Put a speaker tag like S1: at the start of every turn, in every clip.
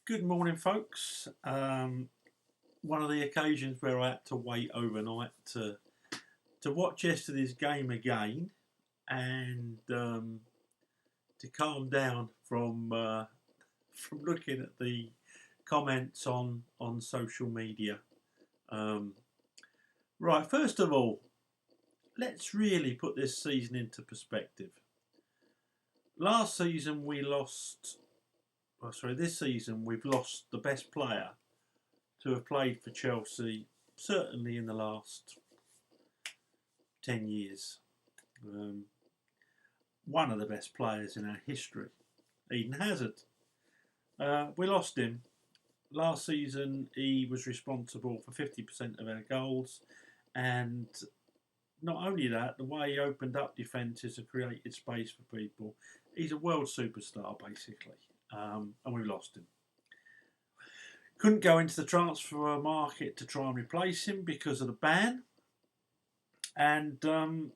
S1: Good morning, folks. One of the occasions where I had to wait overnight to watch yesterday's game again and to calm down from looking at the comments on social media. Um, right, first of all, let's really put this season into perspective. Last season we lost. Oh, sorry, this season we've lost the best player to have played for Chelsea, certainly in the last 10 years. Um, One of the best players in our history, Eden Hazard. We lost him. Last season, he was responsible for 50% of our goals, and not only that, the way he opened up defences and created space for people, he's a world superstar, basically, and we lost him. Couldn't go into the transfer market to try and replace him because of the ban. And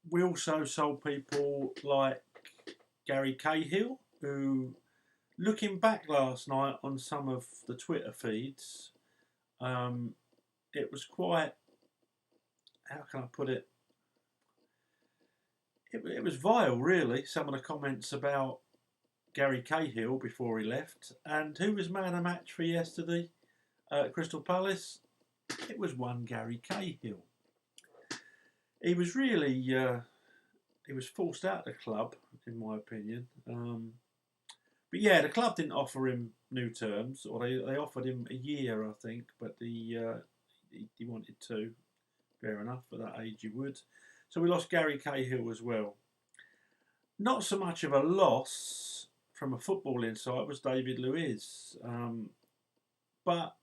S1: we also sold people like Gary Cahill, who, looking back last night on some of the Twitter feeds, it was quite, how can I put it? It was vile, really, some of the comments about Gary Cahill before he left. And who was man of the match for yesterday at Crystal Palace? It was one Gary Cahill. He was really, he was forced out of the club, in my opinion. But yeah, the club didn't offer him new terms, or they offered him a year, I think, but he wanted to. Fair enough, at that age you would. So we lost Gary Cahill as well. Not so much of a loss from a footballing side was David Luiz, but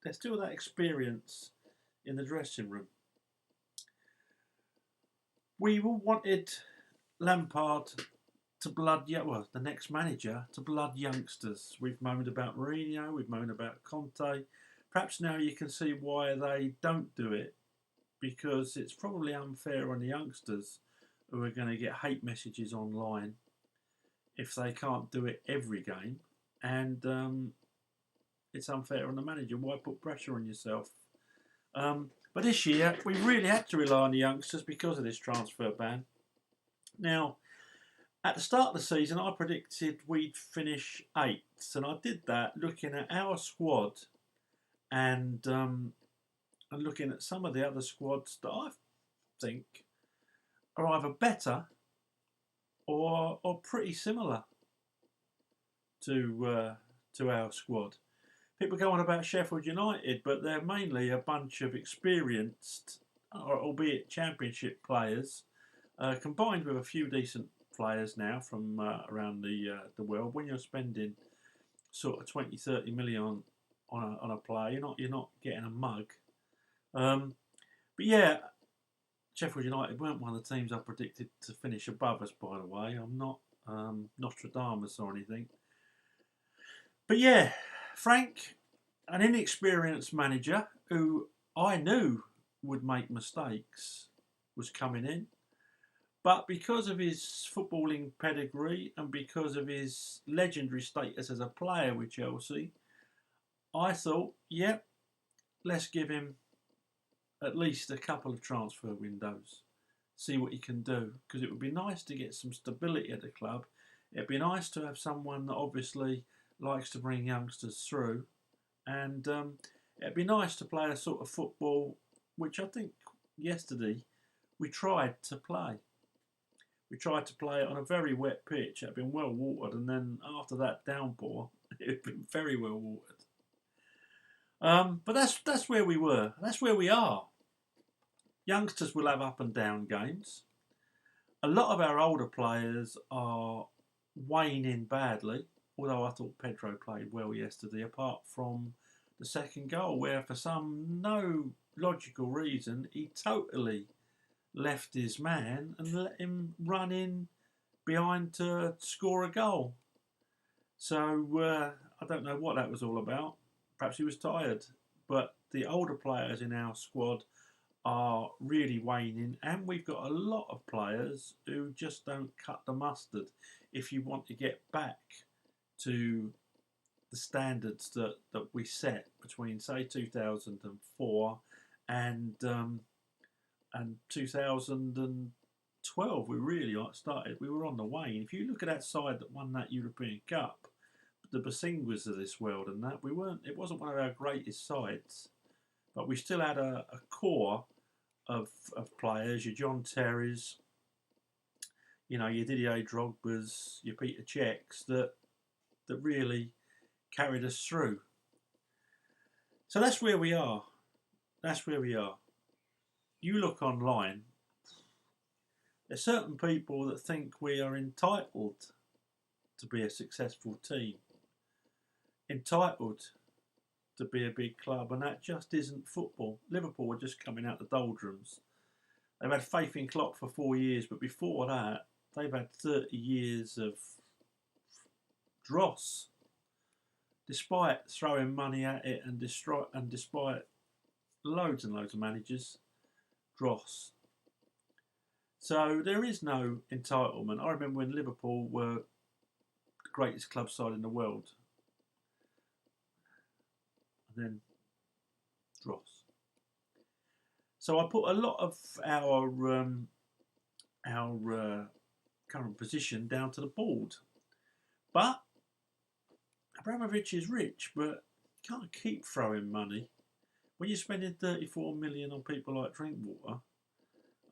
S1: there's still that experience in the dressing room. We all wanted Lampard to the next manager to blood youngsters. We've moaned about Mourinho, we've moaned about Conte. Perhaps now you can see why they don't do it, because it's probably unfair on the youngsters who are going to get hate messages online if they can't do it every game, and it's unfair on the manager. Why put pressure on yourself? But this year we really had to rely on the youngsters because of this transfer ban. Now, at the start of the season, I predicted we'd finish eighth, and I did that looking at our squad and looking at some of the other squads that I think are either better or pretty similar to our squad. People go on about Sheffield United, but they're mainly a bunch of experienced, albeit Championship players, combined with a few decent players now from around the world. When you're spending sort of 20, 30 million on a player, you're not getting a mug. But yeah, Sheffield United weren't one of the teams I predicted to finish above us, by the way. I'm not Nostradamus or anything. But yeah, Frank, an inexperienced manager who I knew would make mistakes, was coming in. But because of his footballing pedigree and because of his legendary status as a player with Chelsea, I thought, yep, let's give him at least a couple of transfer windows, see what he can do, because it would be nice to get some stability at the club. It'd be nice to have someone that obviously likes to bring youngsters through, and it'd be nice to play a sort of football which I think yesterday we tried to play. We tried to play it on a very wet pitch. It had been well watered, and then after that downpour, it had been very well watered. But that's where we were. That's where we are. Youngsters will have up and down games. A lot of our older players are waning badly, although I thought Pedro played well yesterday, apart from the second goal, where for some no logical reason he totally left his man and let him run in behind to score a goal. So I don't know what that was all about. Perhaps he was tired. But the older players in our squad are really waning, and we've got a lot of players who just don't cut the mustard if you want to get back to the standards that we set between, say, 2004 and 2012. We really started. We were on the wane. If you look at that side that won that European Cup, the Basinguas of this world, and that we weren't. It wasn't one of our greatest sides, but we still had a core of players. Your John Terrys, your Didier Drogba's, your Peter Cechs that really carried us through. So that's where we are. That's where we are. You look online, there's certain people that think we are entitled to be a successful team, entitled to be a big club, and that just isn't football. Liverpool are just coming out the doldrums. They've had faith in Klopp for 4 years, but before that, they've had 30 years of dross. Despite throwing money at it and despite loads and loads of managers, dross. So there is no entitlement. I remember when Liverpool were the greatest club side in the world. And then dross. So I put a lot of our current position down to the board. But Abramovich is rich, but can't keep throwing money. When you're spending 34 million on people like Drinkwater,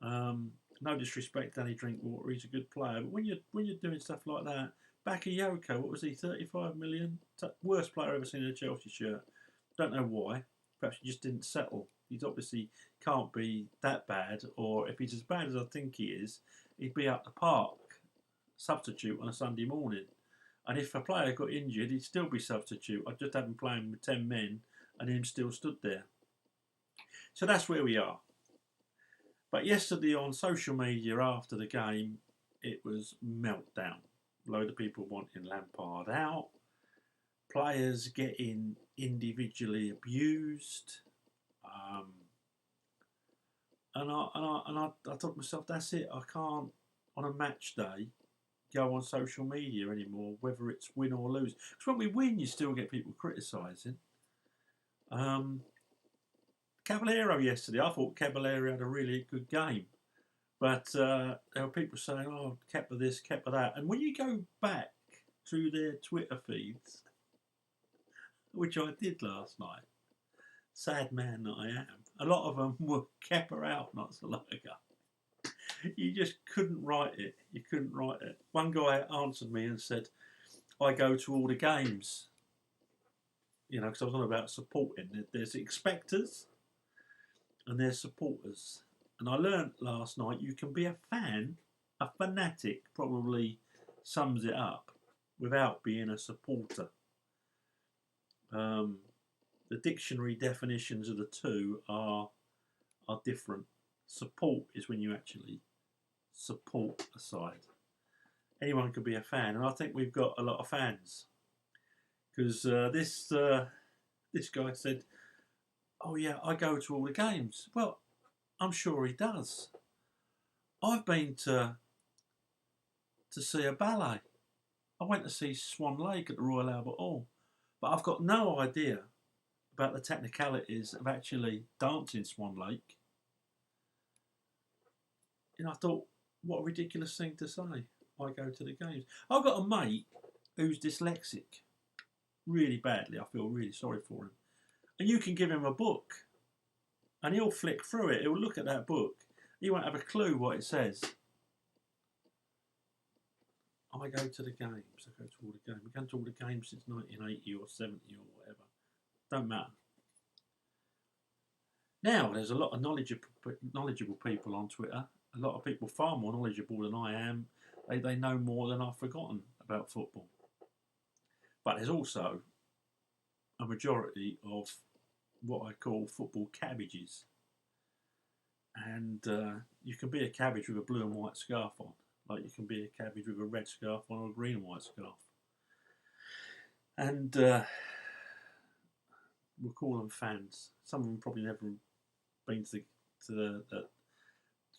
S1: no disrespect to Danny Drinkwater, he's a good player, but when you're doing stuff like that, Bakayoko, what was he, 35 million? Worst player I've ever seen in a Chelsea shirt. Don't know why. Perhaps he just didn't settle. He's obviously can't be that bad, or if he's as bad as I think he is, he'd be up the park, substitute on a Sunday morning. And if a player got injured, he'd still be substitute. I'd just have him playing with 10 men and him still stood there. So that's where we are. But yesterday on social media after the game, it was meltdown. A load of people wanting Lampard out. Players getting individually abused. And I thought to myself, that's it. I can't, on a match day, go on social media anymore, whether it's win or lose. Because when we win, you still get people criticising. Caballero yesterday, I thought Caballero had a really good game. But there were people saying, oh, Kepa this, Kepa that. And when you go back through their Twitter feeds, which I did last night, sad man that I am, a lot of them were Kepa out not so long ago. You just couldn't write it. You couldn't write it. One guy answered me and said, I go to all the games. Because I was on about supporting. There's expectors and there's supporters. And I learnt last night you can be a fan, a fanatic probably sums it up, without being a supporter. The dictionary definitions of the two are different. Support is when you actually support a side. Anyone can be a fan, and I think we've got a lot of fans. Because this guy said, oh yeah, I go to all the games. Well, I'm sure he does. I've been to see a ballet. I went to see Swan Lake at the Royal Albert Hall. But I've got no idea about the technicalities of actually dancing Swan Lake. I thought, what a ridiculous thing to say. I go to the games. I've got a mate who's dyslexic. Really badly. I feel really sorry for him. And you can give him a book. And he'll flick through it. He'll look at that book. He won't have a clue what it says. I go to the games. I go to all the games. I've gone to all the games since 1980 or 70 or whatever. Don't matter. Now, there's a lot of knowledgeable people on Twitter. A lot of people far more knowledgeable than I am. They know more than I've forgotten about football. But there's also a majority of what I call football cabbages. And you can be a cabbage with a blue and white scarf on, like you can be a cabbage with a red scarf on or a green and white scarf. And we'll call them fans. Some of them probably never been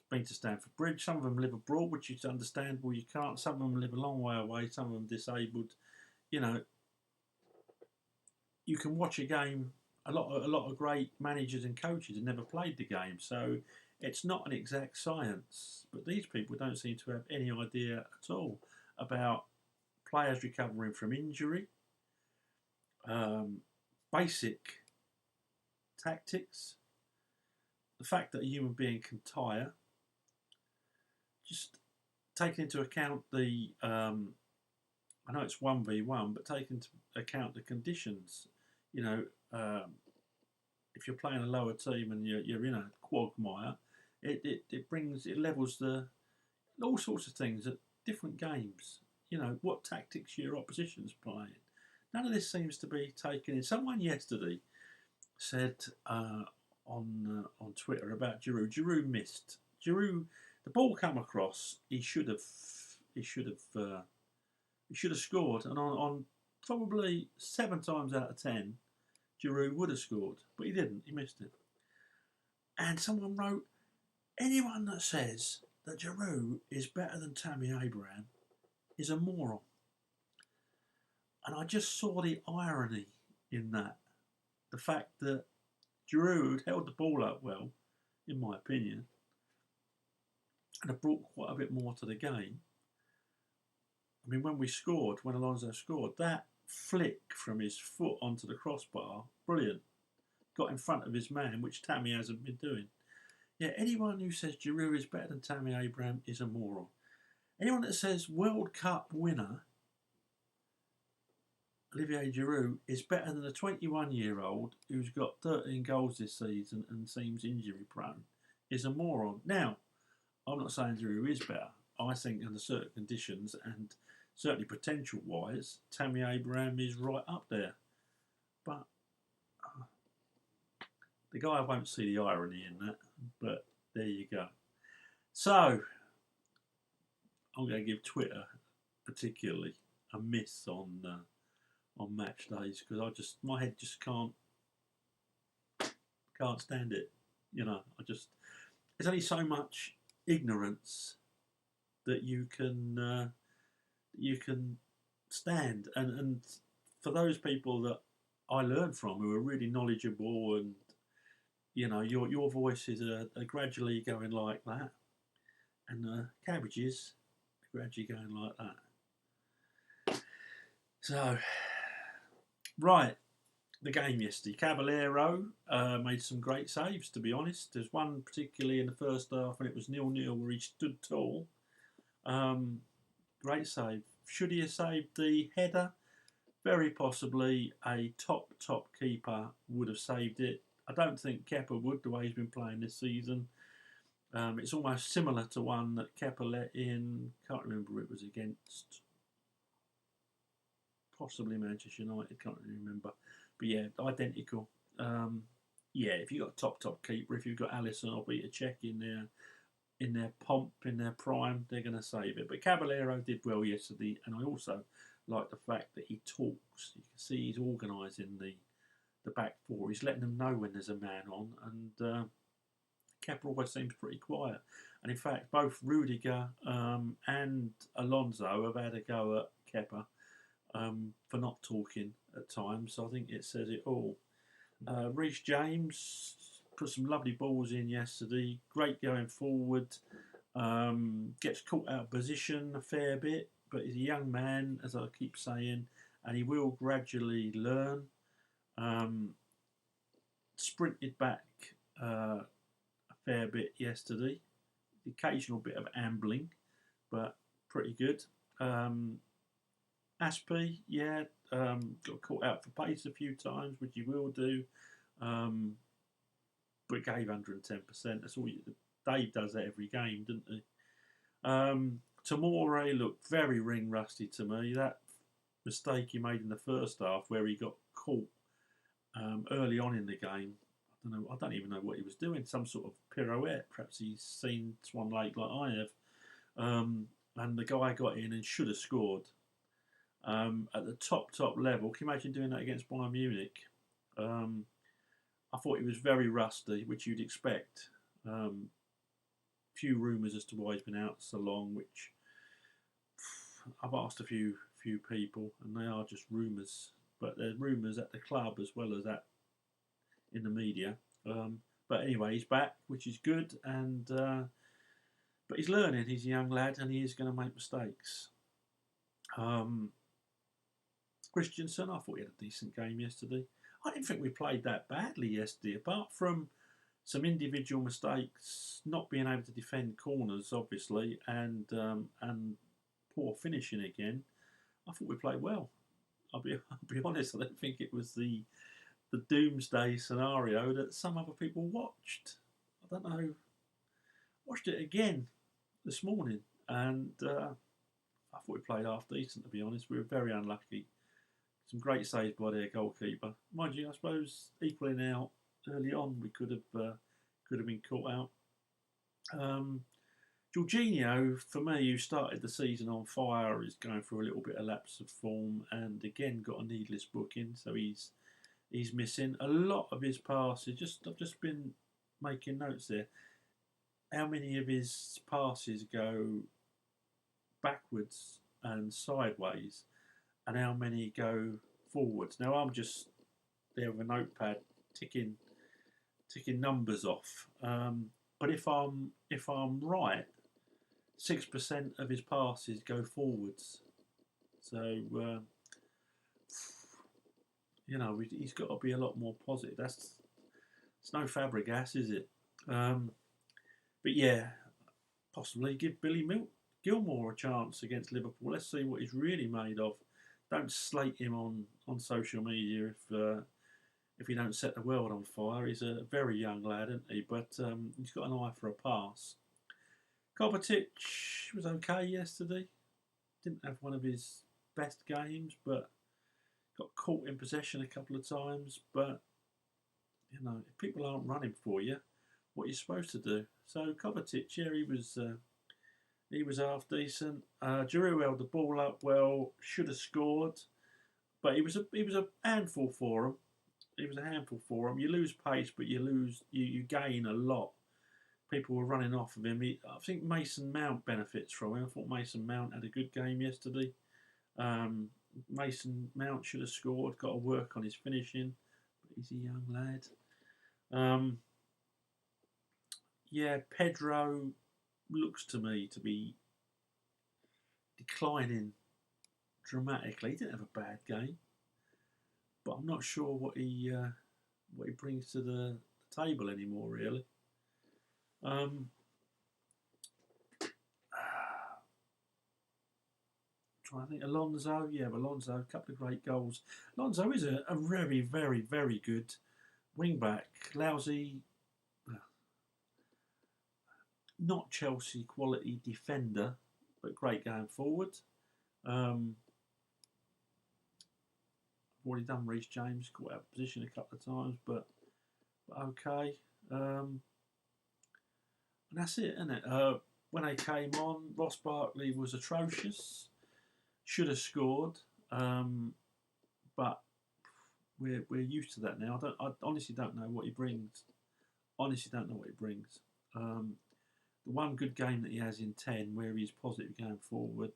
S1: been to Stamford Bridge. Some of them live abroad, which is understandable. You can't. Some of them live a long way away. Some of them disabled. you can watch a game. A lot of great managers and coaches have never played the game, so it's not an exact science. But these people don't seem to have any idea at all about players recovering from injury, um, basic tactics, the fact that a human being can tire, just taking into account the I know it's 1v1, but taking into account the conditions. You know, if you're playing a lower team and you're in a quagmire, it levels the all sorts of things at different games. You know, what tactics your opposition's playing. None of this seems to be taken in. Someone yesterday said on Twitter about Giroud. Giroud missed. Giroud, the ball come across. He should have scored, and on probably 7 times out of 10, Giroud would have scored, but he didn't. He missed it. And someone wrote, anyone that says that Giroud is better than Tammy Abraham is a moron. And I just saw the irony in that. The fact that Giroud held the ball up well, in my opinion, and have brought quite a bit more to the game. I mean, when Alonso scored, that flick from his foot onto the crossbar, brilliant. Got in front of his man, which Tammy hasn't been doing. Yeah, anyone who says Giroud is better than Tammy Abraham is a moron. Anyone that says World Cup winner Olivier Giroud is better than a 21-year-old who's got 13 goals this season and seems injury prone is a moron. Now, I'm not saying Giroud is better. I think under certain conditions and certainly potential-wise, Tammy Abraham is right up there. But the guy won't see the irony in that. But there you go. So, I'm going to give Twitter particularly a miss on match days because my head just can't stand it. You know, there's only so much ignorance that you can stand, and for those people that I learn from who are really knowledgeable, and you know, your voices are gradually going like that, and Cabbages are gradually going like that. So, right, the game yesterday. Caballero made some great saves, to be honest. There's one particularly in the first half, and it was 0-0 where he stood tall. Great save. Should he have saved the header? Very possibly a top keeper would have saved it. I don't think Kepa would, the way he's been playing this season. It's almost similar to one that Kepa let in. Can't remember who it was against. Possibly Manchester United. Can't really remember. But yeah, identical. Yeah, if you've got a top keeper, if you've got Alisson or Peter Cech in their pomp, in their prime, they're going to save it. But Caballero did well yesterday, and I also like the fact that he talks. You can see he's organising the back four. He's letting them know when there's a man on, and Kepa always seems pretty quiet. And in fact, both Rudiger and Alonso have had a go at Kepa for not talking at times. So I think it says it all. Reece James put some lovely balls in yesterday. Great going forward. Gets caught out of position a fair bit, but he's a young man, as I keep saying, and he will gradually learn. Sprinted back a fair bit yesterday. The occasional bit of ambling, but pretty good. Aspie, yeah, got caught out for pace a few times, which he will do. But gave 110%. That's all. Dave does that every game, didn't he? Tamore looked very ring rusty to me. That mistake he made in the first half, where he got caught early on in the game. I don't even know what he was doing. Some sort of pirouette. Perhaps he's seen Swan Lake like I have. And the guy got in and should have scored. At the top level, can you imagine doing that against Bayern Munich? I thought he was very rusty, which you'd expect. Few rumours as to why he's been out so long, which I've asked a few people, and they are just rumours. but there's rumours at the club as well as that in the media. But anyway, he's back, which is good, and but he's learning. He's a young lad, and he is going to make mistakes. Christensen, I thought he had a decent game yesterday. I didn't think we played that badly yesterday, apart from some individual mistakes, not being able to defend corners, obviously, and poor finishing again. I thought we played well. I'll be honest. I don't think it was the doomsday scenario that some other people watched. I don't know. Watched it again this morning, and I thought we played half decent. To be honest, we were very unlucky. Some great saves by their goalkeeper. Mind you, I suppose equaling out early on, we could have been caught out. Jorginho, for me, who started the season on fire, is going through a little bit of lapse of form, and again got a needless booking, so he's missing a lot of his passes. I've just been making notes there. How many of his passes go backwards and sideways, and how many go forwards? Now I'm just there with a notepad ticking numbers off. But if I'm right, 6% of his passes go forwards. So he's got to be a lot more positive. It's no Fabregas, is it? But yeah, possibly give Billy Gilmore a chance against Liverpool. Let's see what he's really made of. Don't slate him on social media if he don't set the world on fire. He's a very young lad, isn't he? But he's got an eye for a pass. Cabbage was okay yesterday. Didn't have one of his best games, but got caught in possession a couple of times. But if people aren't running for you, what are you supposed to do? So Cabbage, yeah, he was half decent. Giroud held the ball up well. Should have scored, but he was a handful for him. He was a handful for him. You lose pace, but you gain a lot. People were running off of him. I think Mason Mount benefits from him. I thought Mason Mount had a good game yesterday. Mason Mount should have scored. Got to work on his finishing, but he's a young lad. Yeah, Pedro looks to me to be declining dramatically. He didn't have a bad game, but I'm not sure what he brings to the table anymore, really. Trying to think, Alonso, a couple of great goals. Alonso is a very, very, very good wing back. Lousy, not Chelsea quality defender, but great going forward. I've already done Reece James, caught out of position a couple of times, but okay. And that's it, isn't it? When they came on, Ross Barkley was atrocious. Should have scored, but we're used to that now. I honestly don't know what he brings. The one good game that he has in 10, where he's positive going forward.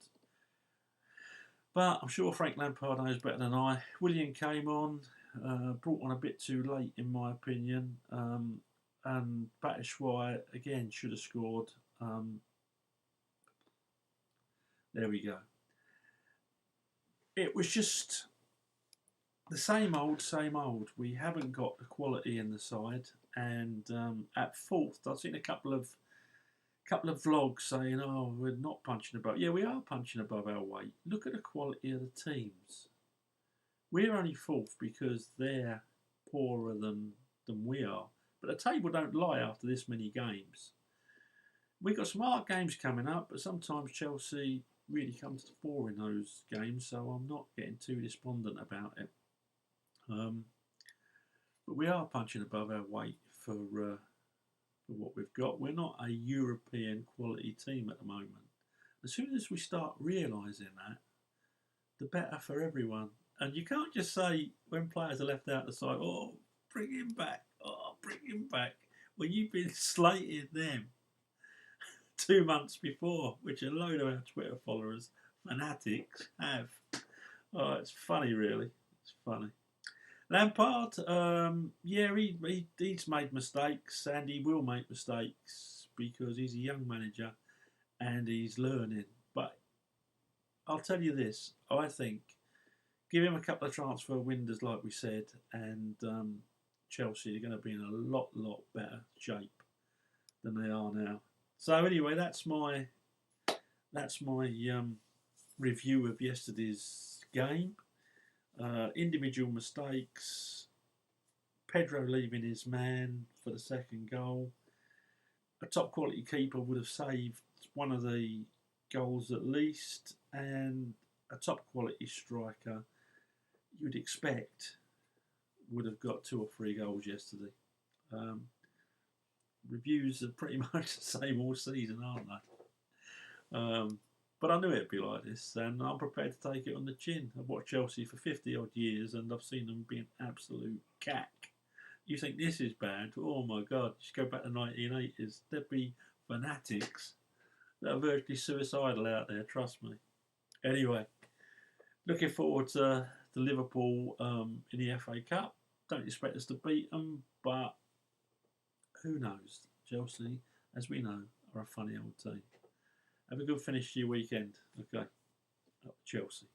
S1: But I'm sure Frank Lampard knows better than I. Willian came on, brought on a bit too late, in my opinion. And Batshuayi again should have scored. There we go. It was just the same old, same old. We haven't got the quality in the side, and at fourth, I've seen a couple of vlogs saying, "Oh, we're not punching above." Yeah, we are punching above our weight. Look at the quality of the teams. We're only fourth because they're poorer than we are. But the table don't lie after this many games. We've got some hard games coming up, but sometimes Chelsea really comes to the fore in those games, so I'm not getting too despondent about it. But we are punching above our weight for what we've got. We're not a European quality team at the moment. As soon as we start realising that, the better for everyone. And you can't just say when players are left out the side, "Oh, bring him back. Oh, bring him back." When you've been slating them 2 months before, which a load of our Twitter followers, fanatics, have. Oh, it's funny, really. It's It's funny. Lampard, yeah, he's made mistakes and he will make mistakes because he's a young manager and he's learning. But I'll tell you this, I think give him a couple of transfer windows, like we said, and Chelsea are going to be in a lot better shape than they are now. So anyway, that's my review of yesterday's game. Individual mistakes. Pedro leaving his man for the second goal. A top quality keeper would have saved one of the goals at least, and a top quality striker you'd expect would have got 2 or 3 goals yesterday. Reviews are pretty much the same all season, aren't they? But I knew it'd be like this, and I'm prepared to take it on the chin. I've watched Chelsea for 50 odd years, and I've seen them be an absolute cack. You think this is bad? Oh my God! Just go back to the 1980s. There'd be fanatics that are virtually suicidal out there. Trust me. Anyway, looking forward to Liverpool in the FA Cup. Don't expect us to beat them, but who knows? Chelsea, as we know, are a funny old team. Have a good finish to your weekend. Okay, up Chelsea.